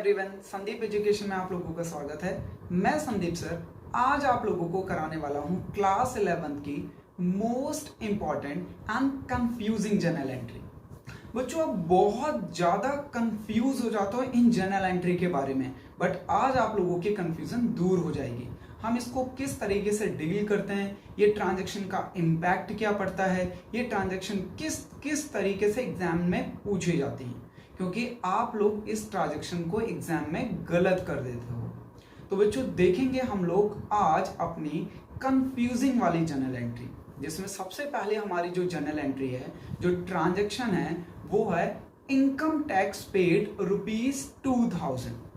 Everyone, Sandeep education में आप लोगों का स्वागत है। मैं संदीप सर आज आप लोगों को कराने वाला हूं क्लास 11th की most important and confusing journal entry. बच्चों आप बहुत ज़्यादा कंफ्यूज हो जाते हो इन जर्नल एंट्री के बारे में, बट आज आप लोगों की कंफ्यूजन दूर हो जाएगी। हम इसको किस तरीके से डील करते हैं, ये ट्रांजैक्शन का इम्पैक्ट क्या पड़ता है, ये ट्रांजैक्शन किस तरीके से एग्जाम में पूछी जाती है, क्योंकि आप लोग इस ट्रांजैक्शन को एग्जाम में गलत कर देते हो। तो बच्चों देखेंगे हम लोग आज अपनी कंफ्यूजिंग वाली जर्नल एंट्री, जिसमें सबसे पहले हमारी जो जर्नल एंट्री है, जो ट्रांजैक्शन है, वो है इनकम टैक्स पेड ₹2000।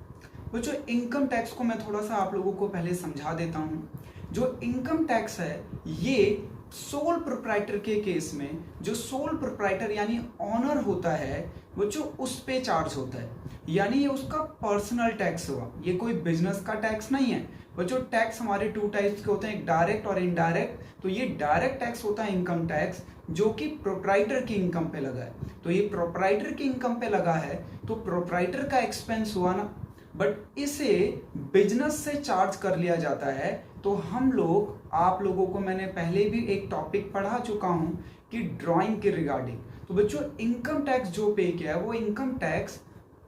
बच्चों इनकम टैक्स को मैं थोड़ा सा आप लोगों को पहले समझा देता हूं। जो इनकम टैक्स है ये सोल प्रोप्राइटर के केस में जो सोल प्रोप्राइटर यानी ऑनर होता है बच्चों उस पे चार्ज होता है, यानी ये उसका पर्सनल टैक्स हुआ, ये कोई बिजनेस का टैक्स नहीं है। बच्चों टैक्स हमारे टू टाइप्स के होते हैं, एक डायरेक्ट और इनडायरेक्ट। तो ये डायरेक्ट टैक्स होता है इनकम टैक्स, जो कि प्रोप्राइटर की इनकम पे लगा है। तो ये प्रोप्राइटर की इनकम पे लगा है तो प्रोप्राइटर का एक्सपेंस हुआ ना, बट इसे बिजनेस से चार्ज कर लिया जाता है। तो हम लोग आप लोगों को मैंने पहले भी एक टॉपिक पढ़ा चुका हूं कि ड्राइंग के रिगार्डिंग। तो बच्चों इनकम टैक्स जो पे किया है वो इनकम टैक्स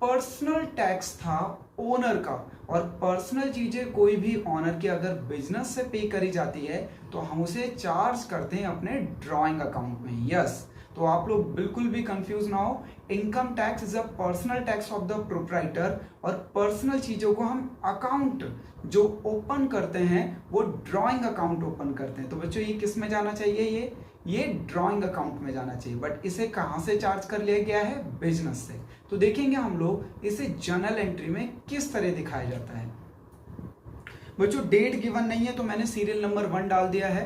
पर्सनल टैक्स था ओनर का, और पर्सनल चीजें कोई भी ऑनर की अगर बिजनेस से पे करी जाती है तो हम उसे चार्ज करते हैं अपने ड्राइंग अकाउंट में। यस, तो आप लोग बिल्कुल भी कंफ्यूज ना हो। Income tax is a personal tax of the proprietor, और पर्सनल चीजों को हम अकाउंट जो ओपन करते हैं वो ड्राइंग अकाउंट ओपन करते हैं। तो बच्चों ये किस में जाना चाहिए, ये ड्राइंग अकाउंट में जाना चाहिए, बट इसे कहां से चार्ज कर लिया गया है, बिजनेस से। तो देखेंगे हम लोग इसे जर्नल एंट्री में किस तरह दिखाया जाता है। बच्चों डेट गिवन नहीं है तो मैंने सीरियल नंबर 1 डाल दिया है।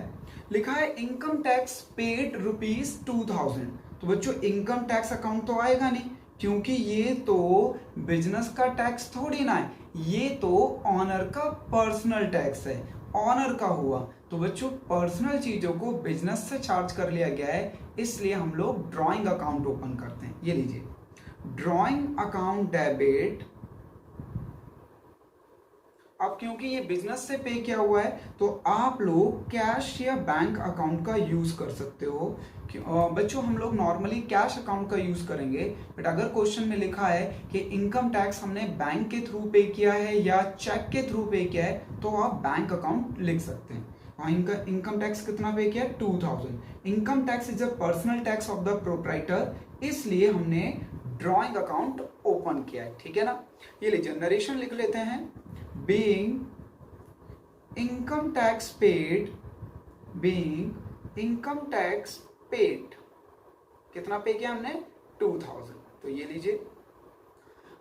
लिखा है इनकम टैक्स पेड ₹2000। तो बच्चों इनकम टैक्स अकाउंट तो आएगा नहीं, क्योंकि ये तो बिजनेस का टैक्स थोड़ी ना है, ये तो ऑनर का पर्सनल टैक्स है, ऑनर का हुआ। तो बच्चों पर्सनल चीजों को बिजनेस से चार्ज कर लिया गया है, इसलिए हम लोग ड्राइंग अकाउंट ओपन करते हैं। ये लीजिए, ड्राइंग अकाउंट डेबिट। अब क्योंकि ये बिजनेस से पे किया हुआ है तो आप लोग कैश या बैंक अकाउंट का यूज कर सकते हो। बच्चों हम लोग नॉर्मली कैश अकाउंट का यूज करेंगे, बट अगर क्वेश्चन में लिखा है कि इनकम टैक्स हमने बैंक के थ्रू पे किया है या चेक के थ्रू पे किया है तो आप बैंक अकाउंट लिख सकते हैं। इनकम टैक्स कितना पे किया है, 2000। Income tax is a personal tax of the proprietor, इसलिए हमने ड्राइंग अकाउंट ओपन किया है। ठीक है ना। ये लीजिए नरेशन लिख लेते हैं। being income tax paid कितना पे किया हमने, 2000। तो ये लीजिए।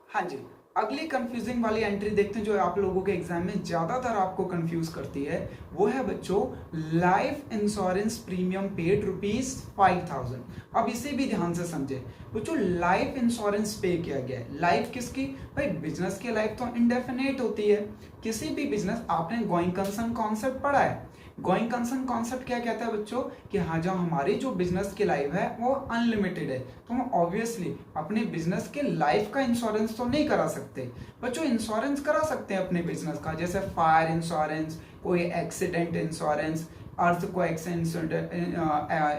हाँ जी, अगली कंफ्यूजिंग वाली एंट्री देखते हैं जो आप लोगों के एग्जाम में ज्यादातर आपको कंफ्यूज करती है। वो है बच्चों लाइफ इंश्योरेंस प्रीमियम पेड ₹5000। अब इसे भी ध्यान से समझे बच्चों, लाइफ इंश्योरेंस पे किया गया है। लाइफ किसकी, भाई बिजनेस की लाइफ तो इंडेफिनेट होती है। किसी भी बिजनेस, आपने गोइंग कंसर्न कॉन्सेप्ट पढ़ा है। गोइंग कंसर्न कॉन्सेप्ट क्या कहता है बच्चों कि हाँ जो हमारी जो बिजनेस की लाइफ है वो अनलिमिटेड है, तो हम ऑब्वियसली अपने बिजनेस के लाइफ का इंश्योरेंस तो नहीं करा सकते। बच्चों इंश्योरेंस करा सकते हैं अपने बिजनेस का, जैसे फायर इंश्योरेंस, कोई एक्सीडेंट इंश्योरेंस, अर्थक्वेक्स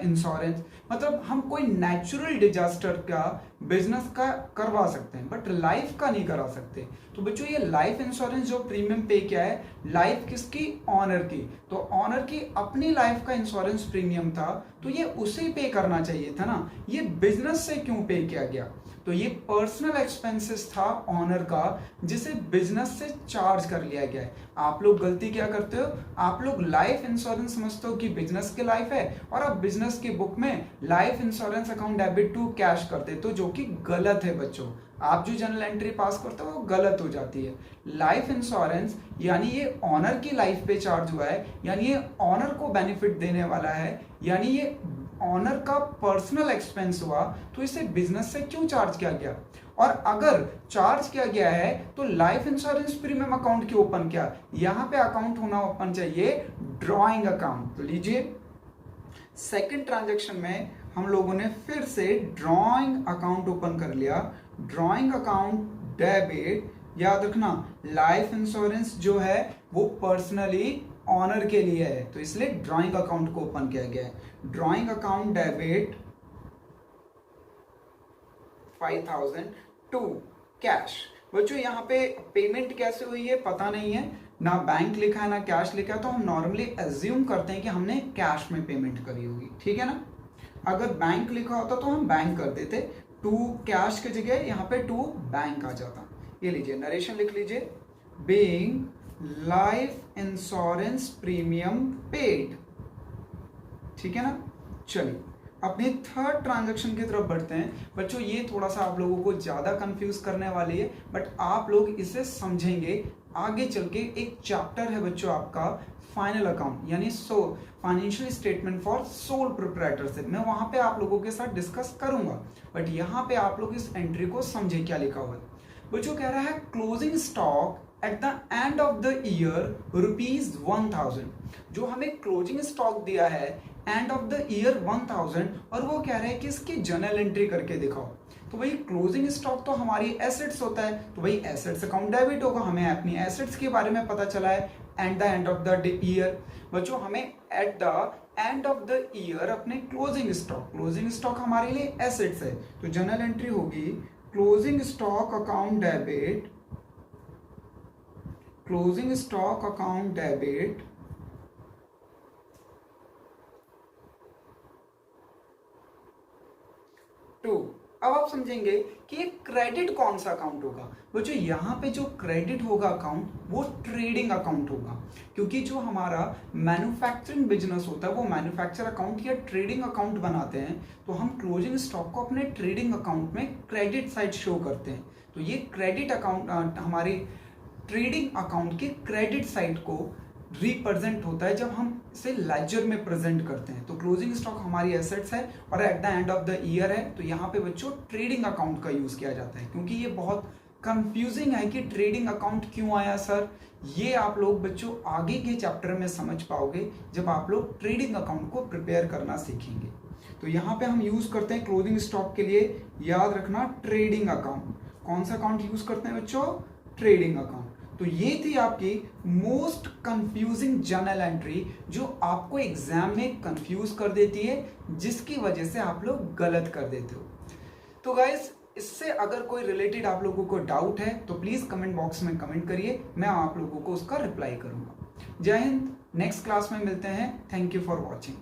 इंश्योरेंस, मतलब हम कोई नेचुरल डिजास्टर का बिजनेस का करवा सकते हैं, बट लाइफ का नहीं करा सकते। तो बच्चों ये लाइफ इंश्योरेंस जो प्रीमियम पे किया है, लाइफ किसकी, ऑनर की। तो ऑनर की अपनी लाइफ का इंश्योरेंस प्रीमियम था तो ये उसे पे करना चाहिए था ना, ये बिजनेस से क्यों पे किया गया। तो ये पर्सनल एक्सपेंसेस था ऑनर का, जिसे बिजनेस से चार्ज कर लिया गया है। आप लोग गलती क्या करते हो, आप लोग लाइफ इंश्योरेंस समझते हो कि बिजनेस की लाइफ है, और आप बिजनेस की बुक में life insurance account debit to cash कर देते हो, जो कि गलत है बच्चों। आप जो जनरल एंट्री पास करते हो वो गलत हो जाती है। लाइफ इंश्योरेंस यानी ये ऑनर की लाइफ पे चार्ज हुआ है, यानी ये ऑनर को बेनिफिट देने वाला है, यानी ये ऑनर का पर्सनल एक्सपेंस हुआ, तो इसे बिजनेस से क्यों चार्ज किया गया। और अगर चार्ज किया गया है तो लाइफ इंश्योरेंस प्रीमियम अकाउंट क्यों ओपन किया, यहां पे अकाउंट होना ओपन चाहिए ड्रॉइंग अकाउंट। तो लीजिए सेकंड ट्रांजैक्शन में हम लोगों ने फिर से ड्रॉइंग अकाउंट ओपन कर लिया। ड्रॉइंग अकाउंट डेबिट याद रखना लाइफ इंश्योरेंस जो है वो पर्सनली ऑनर के लिए है, तो इसलिए ड्राइंग अकाउंट को ओपन किया गया है। Drawing account debit 5000 to cash. बच्चों यहाँ पे पेमेंट कैसे हुई है पता नहीं है, ना बैंक लिखा है ना कैश लिखा है, तो हम नॉर्मली एज्यूम करते हैं कि हमने कैश में पेमेंट करी होगी, ठीक है ना। अगर बैंक लिखा होता तो हम बैंक कर देते, टू कैश की जगह यहाँ पे टू बैंक आ जाता। ये लीजिए नरेशन लिख लीजिए, being life insurance premium paid, ठीक है ना। चलिए अपने थर्ड ट्रांजैक्शन की तरफ बढ़ते हैं। बच्चों ये थोड़ा सा आप लोगों को ज्यादा कंफ्यूज करने वाली है, बट आप लोग इसे समझेंगे आगे चल के। एक चैप्टर है बच्चों आपका फाइनल अकाउंट यानी financial statement for sole proprietorship, मैं वहां पे आप लोगों के साथ डिस्कस करूंगा, बट यहाँ पे आप लोग इस एंट्री को समझे क्या लिखा हुआ है। बच्चों कह रहा है closing stock at the end of the year ₹1000। जो हमें क्लोजिंग स्टॉक दिया है एंड ऑफ द ईयर 1000, और वो कह रहे हैं कि इसकी जर्नल एंट्री करके दिखाओ। तो भाई क्लोजिंग स्टॉक तो हमारी एसेट्स होता है, तो भाई एसेट्स अकाउंट डेबिट होगा। हमें अपनी एसेट्स के बारे में पता चला है at the end of the year. बच्चों हमें at the end of the year अपने क्लोजिंग स्टॉक हमारे लिए एसेट्स है, तो जर्नल एंट्री होगी closing stock account debit, closing stock account debit to. अब आप समझेंगे कि ये क्रेडिट कौन सा अकाउंट होगा। बच्चों यहाँ पे जो क्रेडिट होगा अकाउंट वो ट्रेडिंग अकाउंट होगा, क्योंकि जो हमारा मैन्युफैक्चरिंग बिजनेस होता है वो मैन्युफैक्चर अकाउंट या ट्रेडिंग अकाउंट बनाते हैं, तो हम क्लोजिंग स्टॉक को अपने ट्रेडिंग अकाउंट में क्रेडिट साइड शो करते हैं। तो ये क्रेडिट अकाउंट हमारे ट्रेडिंग अकाउंट के क्रेडिट साइड को रिप्रेजेंट होता है जब हम इसे लेजर में प्रेजेंट करते हैं। तो क्लोजिंग स्टॉक हमारी एसेट्स है और eight the end of the year है, तो यहाँ पे बच्चों ट्रेडिंग अकाउंट का यूज किया जाता है, क्योंकि ये बहुत कंफ्यूजिंग है कि ट्रेडिंग अकाउंट क्यों आया सर। ये आप लोग बच्चों आगे के चैप्टर में समझ पाओगे जब आप लोग ट्रेडिंग अकाउंट को प्रिपेयर करना सीखेंगे। तो यहाँ पे हम यूज करते हैं क्लोजिंग स्टॉक के लिए, याद रखना ट्रेडिंग अकाउंट। कौन सा अकाउंट यूज करते हैं बच्चों? Trading account. तो ये थी आपकी मोस्ट कंफ्यूजिंग जर्नल एंट्री जो आपको एग्जाम में कंफ्यूज कर देती है, जिसकी वजह से आप लोग गलत कर देते हो। तो गाइस इससे अगर कोई रिलेटेड आप लोगों को डाउट है तो प्लीज कमेंट बॉक्स में कमेंट करिए, मैं आप लोगों को उसका रिप्लाई करूंगा। जय हिंद, नेक्स्ट क्लास में मिलते हैं। Thank you for watching.